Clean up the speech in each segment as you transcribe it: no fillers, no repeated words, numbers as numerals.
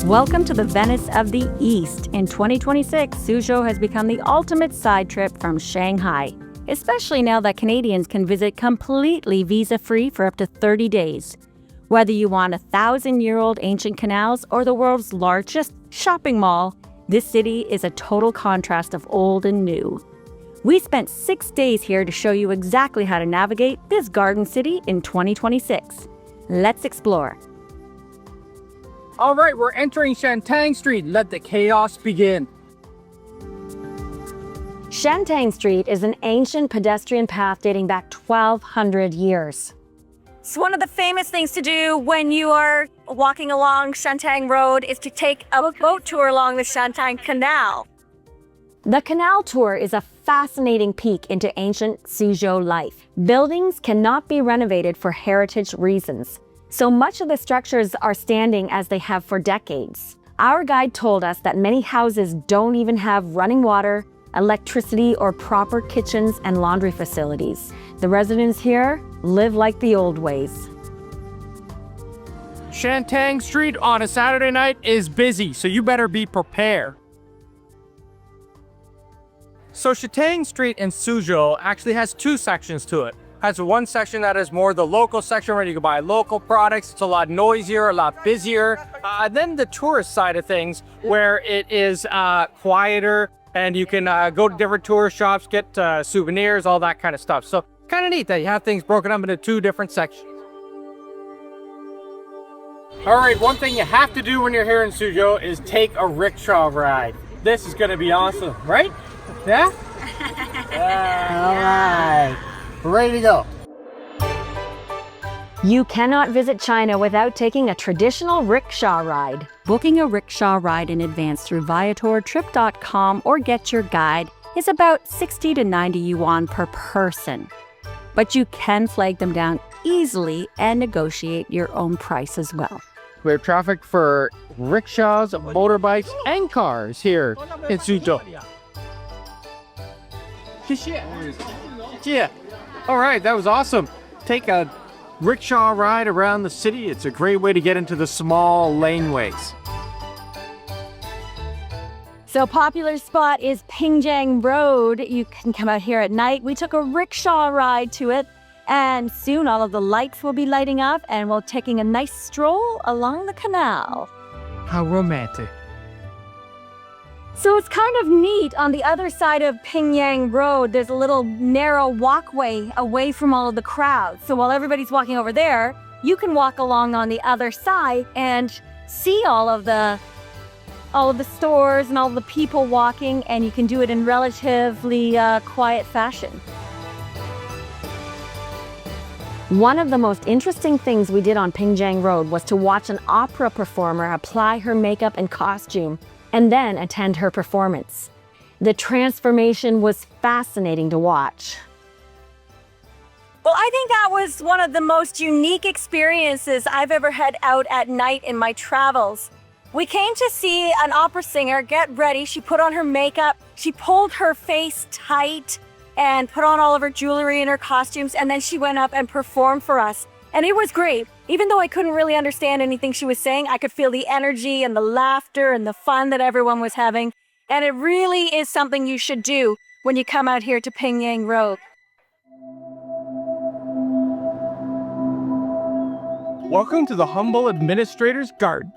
Welcome to the Venice of the East. In 2026, Suzhou has become the ultimate side trip from Shanghai, especially now that Canadians can visit completely visa-free for up to 30 days. Whether you want 1,000-year-old ancient canals or the world's largest shopping mall, this city is a total contrast of old and new. We spent 6 days here to show you exactly how to navigate this garden city in 2026. Let's explore. All right, we're entering Shantang Street. Let the chaos begin. Shantang Street is an ancient pedestrian path dating back 1,200 years. So one of the famous things to do when you are walking along Shantang Road is to take a boat tour along the Shantang Canal. The Canal tour is a fascinating peek into ancient Suzhou life. Buildings cannot be renovated for heritage reasons, so much of the structures are standing as they have for decades. Our guide told us that many houses don't even have running water, electricity, or proper kitchens and laundry facilities. The residents here live like the old ways. Shantang Street on a Saturday night is busy, so you better be prepared. So Shantang Street in Suzhou actually has two sections to it. Has one section that is more the local section where you can buy local products. It's a lot noisier, a lot busier. Then the tourist side of things where it is quieter and you can go to different tourist shops, get souvenirs, all that kind of stuff. So kind of neat that you have things broken up into two different sections. All right, one thing you have to do when you're here in Suzhou is take a rickshaw ride. This is gonna be awesome, right? Yeah? All right. We're ready to go. You cannot visit China without taking a traditional rickshaw ride. Booking a rickshaw ride in advance through viatortrip.com or Get Your Guide is about 60 to 90 yuan per person. But you can flag them down easily and negotiate your own price as well. We have traffic for rickshaws, motorbikes, and cars here in Suzhou. Yeah. All right, that was awesome. Take a rickshaw ride around the city. It's a great way to get into the small laneways. So popular spot is Pingjiang Road. You can come out here at night. We took a rickshaw ride to it, and soon all of the lights will be lighting up and we're taking a nice stroll along the canal. How romantic. So it's kind of neat. On the other side of Pingjiang Road, there's a little narrow walkway away from all of the crowds. So while everybody's walking over there, you can walk along on the other side and see all of the stores and all of the people walking, and you can do it in relatively quiet fashion. One of the most interesting things we did on Pingjiang Road was to watch an opera performer apply her makeup and costume and then attend her performance. The transformation was fascinating to watch. Well, I think that was one of the most unique experiences I've ever had out at night in my travels. We came to see an opera singer get ready. She put on her makeup, she pulled her face tight and put on all of her jewelry and her costumes, and then she went up and performed for us. And it was great. Even though I couldn't really understand anything she was saying, I could feel the energy and the laughter and the fun that everyone was having. And it really is something you should do when you come out here to Pingjiang Road. Welcome to the Humble Administrator's Garden.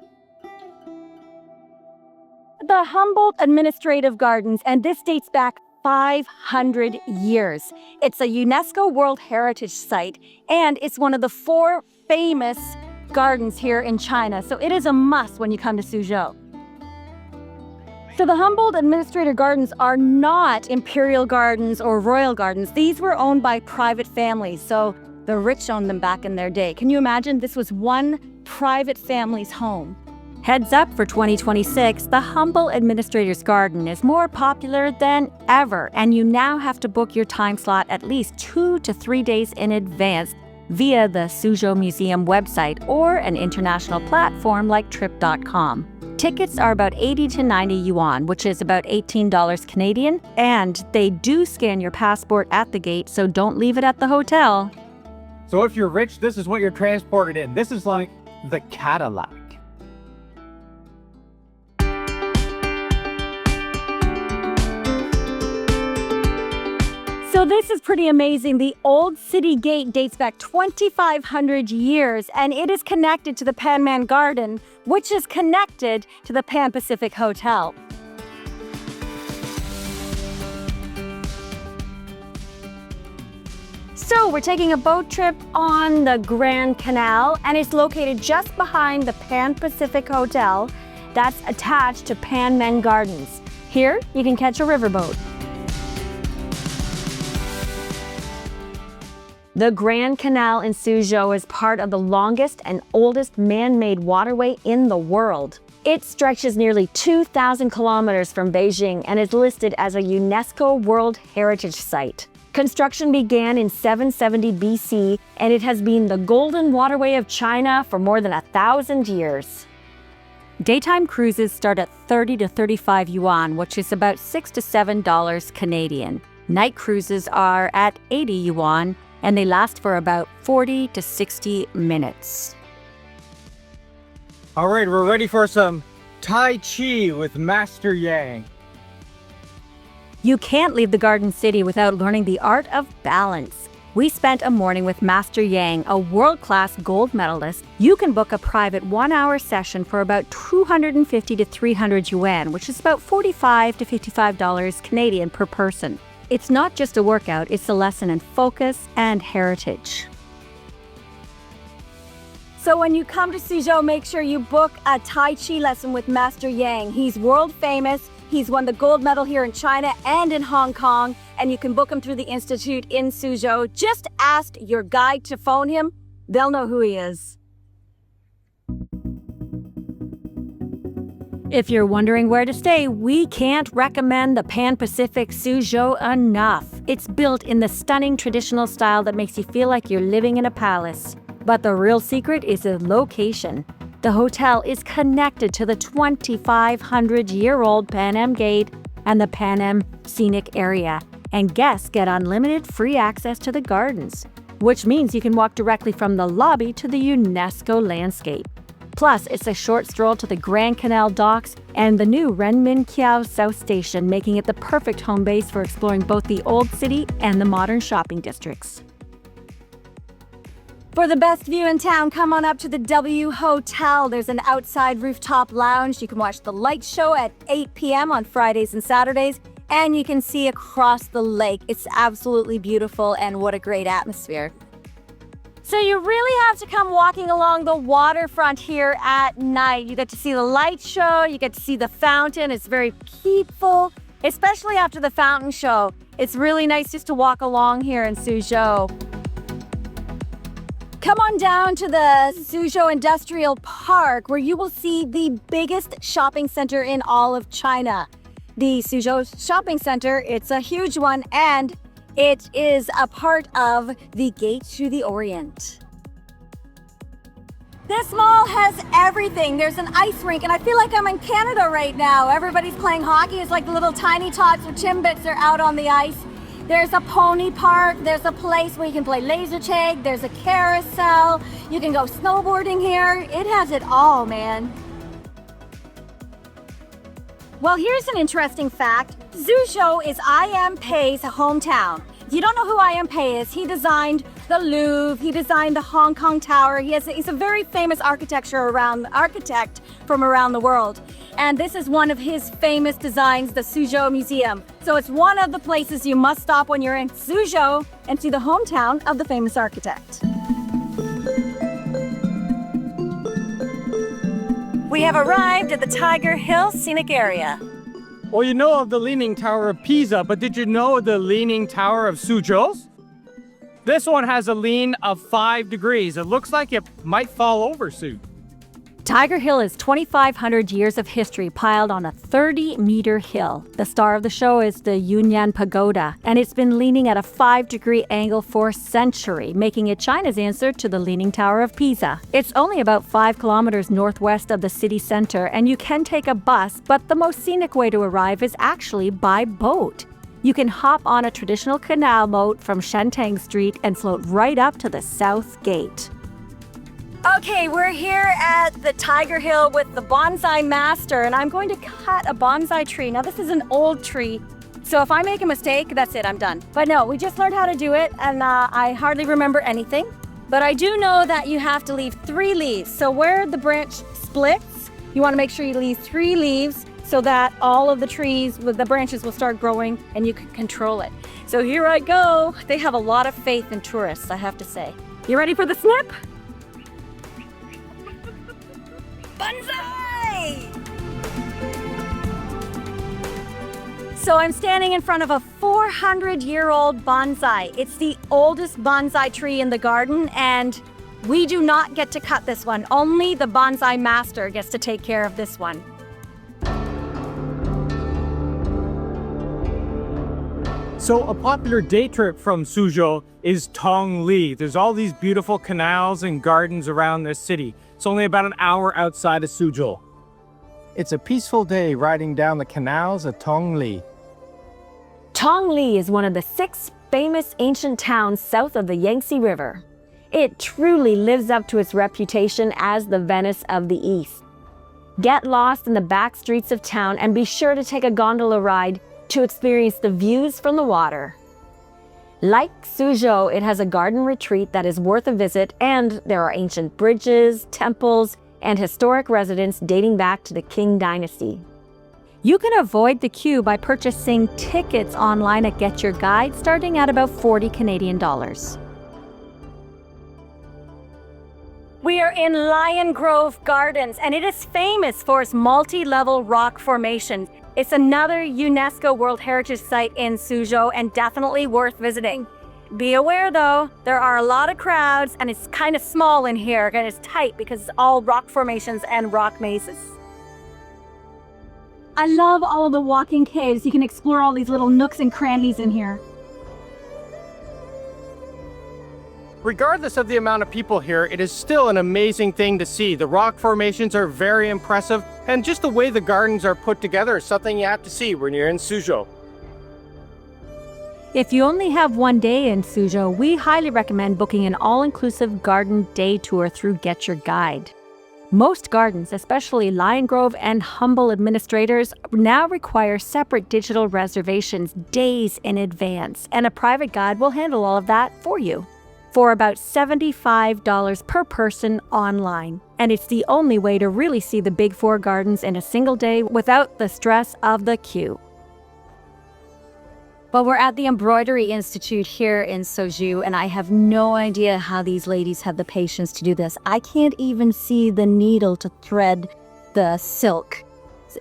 The Humboldt Administrative Gardens, and this dates back 500 years. It's a UNESCO World Heritage Site, and it's one of the 4 famous gardens here in China, so it is a must when you come to Suzhou. So the Humboldt Administrative Gardens are not imperial gardens or royal gardens. These were owned by private families, so the rich owned them back in their day. Can you imagine? This was one private family's home. Heads up for 2026, the Humboldt Administrator's Garden is more popular than ever, and you now have to book your time slot at least 2 to 3 days in advance via the Suzhou Museum website or an international platform like Trip.com. Tickets are about 80 to 90 yuan, which is about $18 Canadian, and they do scan your passport at the gate, so don't leave it at the hotel. So if you're rich, this is what you're transported in. This is like the Cadillac. So this is pretty amazing. The old city gate dates back 2,500 years, and it is connected to the Panmen Garden, which is connected to the Pan Pacific Hotel. So we're taking a boat trip on the Grand Canal, and it's located just behind the Pan Pacific Hotel that's attached to Panmen Gardens. Here, you can catch a riverboat. The Grand Canal in Suzhou is part of the longest and oldest man-made waterway in the world. It stretches nearly 2,000 kilometers from Beijing and is listed as a UNESCO World Heritage Site. Construction began in 770 BC, and it has been the golden waterway of China for more than 1,000 years. Daytime cruises start at 30 to 35 yuan, which is about $6 to $7 Canadian. Night cruises are at 80 yuan, and they last for about 40 to 60 minutes. All right, we're ready for some Tai Chi with Master Yang. You can't leave the Garden City without learning the art of balance. We spent a morning with Master Yang, a world-class gold medalist. You can book a private 1-hour session for about 250 to 300 yuan, which is about $45 to $55 Canadian per person. It's not just a workout, it's a lesson in focus and heritage. So when you come to Suzhou, make sure you book a Tai Chi lesson with Master Yang. He's world famous. He's won the gold medal here in China and in Hong Kong, and you can book him through the Institute in Suzhou. Just ask your guide to phone him. They'll know who he is. If you're wondering where to stay, we can't recommend the Pan Pacific Suzhou enough. It's built in the stunning traditional style that makes you feel like you're living in a palace. But the real secret is the location. The hotel is connected to the 2,500-year-old Panmen Gate and the Panmen Scenic area, and guests get unlimited free access to the gardens, which means you can walk directly from the lobby to the UNESCO landscape. Plus, it's a short stroll to the Grand Canal docks and the new Renminqiao South Station, making it the perfect home base for exploring both the old city and the modern shopping districts. For the best view in town, come on up to the W Hotel. There's an outside rooftop lounge. You can watch the light show at 8 p.m. on Fridays and Saturdays, and you can see across the lake. It's absolutely beautiful, and what a great atmosphere. So you really have to come walking along the waterfront here at night. You get to see the light show, you get to see the fountain. It's very peaceful, especially after the fountain show. It's really nice just to walk along here in Suzhou. Come on down to the Suzhou Industrial Park, where you will see the biggest shopping center in all of China. The Suzhou Shopping Center, it's a huge one, and it is a part of the Gate to the Orient. This mall has everything. There's an ice rink, and I feel like I'm in Canada right now. Everybody's playing hockey. It's like the little tiny tots or Timbits are out on the ice. There's a pony park. There's a place where you can play laser tag. There's a carousel. You can go snowboarding here. It has it all, man. Well, here's an interesting fact. Suzhou is I.M. Pei's hometown. If you don't know who I.M. Pei is, he designed the Louvre, he designed the Hong Kong Tower. He's a very famous architect from around the world. And this is one of his famous designs, the Suzhou Museum. So it's one of the places you must stop when you're in Suzhou and see the hometown of the famous architect. We have arrived at the Tiger Hill Scenic Area. Well, you know of the Leaning Tower of Pisa, but did you know the Leaning Tower of Suzhou? This one has a lean of 5 degrees. It looks like it might fall over soon. Tiger Hill is 2,500 years of history piled on a 30-meter hill. The star of the show is the Yunnan Pagoda, and it's been leaning at a 5-degree angle for a century, making it China's answer to the Leaning Tower of Pisa. It's only about 5 kilometers northwest of the city center, and you can take a bus, but the most scenic way to arrive is actually by boat. You can hop on a traditional canal boat from Shantang Street and float right up to the South Gate. Okay, we're here at the Tiger Hill with the bonsai master, and I'm going to cut a bonsai tree. Now, this is an old tree. So if I make a mistake, that's it, I'm done. But no, we just learned how to do it, and I hardly remember anything. But I do know that you have to leave 3 leaves. So where the branch splits, you want to make sure you leave 3 leaves so that all of the trees with the branches will start growing and you can control it. So here I go. They have a lot of faith in tourists, I have to say. You ready for the snip? Banzai! So I'm standing in front of a 400-year-old bonsai. It's the oldest bonsai tree in the garden, and we do not get to cut this one. Only the bonsai master gets to take care of this one. So a popular day trip from Suzhou is Tongli. There's all these beautiful canals and gardens around this city. It's only about an hour outside of Suzhou. It's a peaceful day riding down the canals of Tongli. Tongli is one of the 6 famous ancient towns south of the Yangtze River. It truly lives up to its reputation as the Venice of the East. Get lost in the back streets of town and be sure to take a gondola ride to experience the views from the water. Like Suzhou, it has a garden retreat that is worth a visit, and there are ancient bridges, temples, and historic residents dating back to the Qing dynasty. You can avoid the queue by purchasing tickets online at Get Your Guide, starting at about 40 Canadian dollars. We are in Lion Grove Gardens, and it is famous for its multi-level rock formation. It's another UNESCO World Heritage Site in Suzhou and definitely worth visiting. Be aware though, there are a lot of crowds and it's kind of small in here and it's tight because it's all rock formations and rock mazes. I love all of the walking caves. You can explore all these little nooks and crannies in here. Regardless of the amount of people here, it is still an amazing thing to see. The rock formations are very impressive, and just the way the gardens are put together is something you have to see when you're in Suzhou. If you only have one day in Suzhou, we highly recommend booking an all-inclusive garden day tour through Get Your Guide. Most gardens, especially Lion Grove and humble administrators, now require separate digital reservations days in advance, and a private guide will handle all of that for you for about $75 per person online. And it's the only way to really see the Big Four gardens in a single day without the stress of the queue. Well, we're at the Embroidery Institute here in Suzhou, and I have no idea how these ladies have the patience to do this. I can't even see the needle to thread the silk.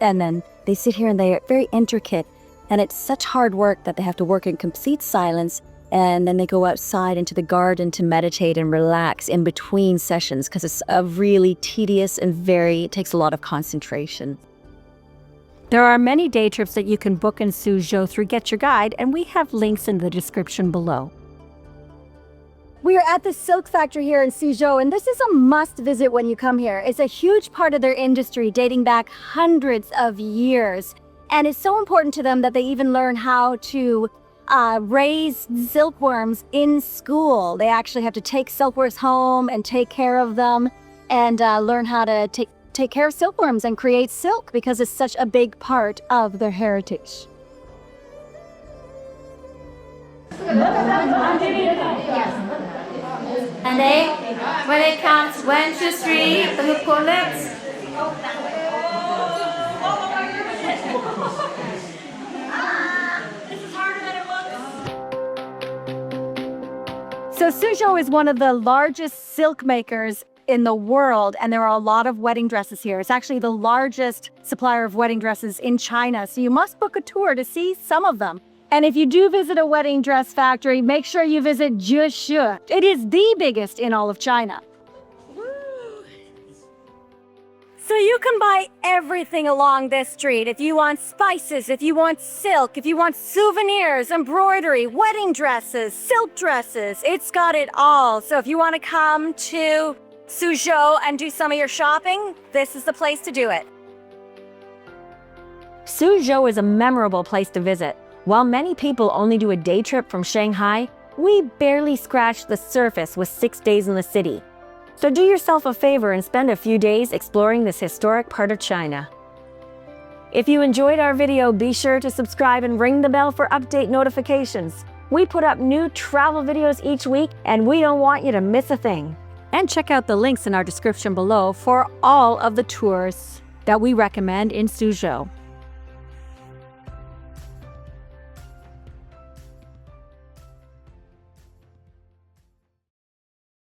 And then they sit here and they are very intricate, and it's such hard work that they have to work in complete silence, and then they go outside into the garden to meditate and relax in between sessions because it's a really tedious and it takes a lot of concentration. There are many day trips that you can book in Suzhou through Get Your Guide, and we have links in the description below. We are at the silk factory here in Suzhou, and this is a must visit when you come here. It's a huge part of their industry dating back hundreds of years, and it's so important to them that they even learn how to raise silkworms in school. They actually have to take silkworms home and take care of them and learn how to take care of silkworms and create silk because it's such a big part of their heritage. And then, when it counts 1, 2, 3, the collect. So Suzhou is one of the largest silk makers in the world, and there are a lot of wedding dresses here. It's actually the largest supplier of wedding dresses in China, so you must book a tour to see some of them. And if you do visit a wedding dress factory, make sure you visit Jishi. It is the biggest in all of China. So you can buy everything along this street. If you want spices, if you want silk, if you want souvenirs, embroidery, wedding dresses, silk dresses, it's got it all. So if you want to come to Suzhou and do some of your shopping, this is the place to do it. Suzhou is a memorable place to visit. While many people only do a day trip from Shanghai, we barely scratched the surface with 6 days in the city. So do yourself a favor and spend a few days exploring this historic part of China. If you enjoyed our video, be sure to subscribe and ring the bell for update notifications. We put up new travel videos each week, and we don't want you to miss a thing. And check out the links in our description below for all of the tours that we recommend in Suzhou.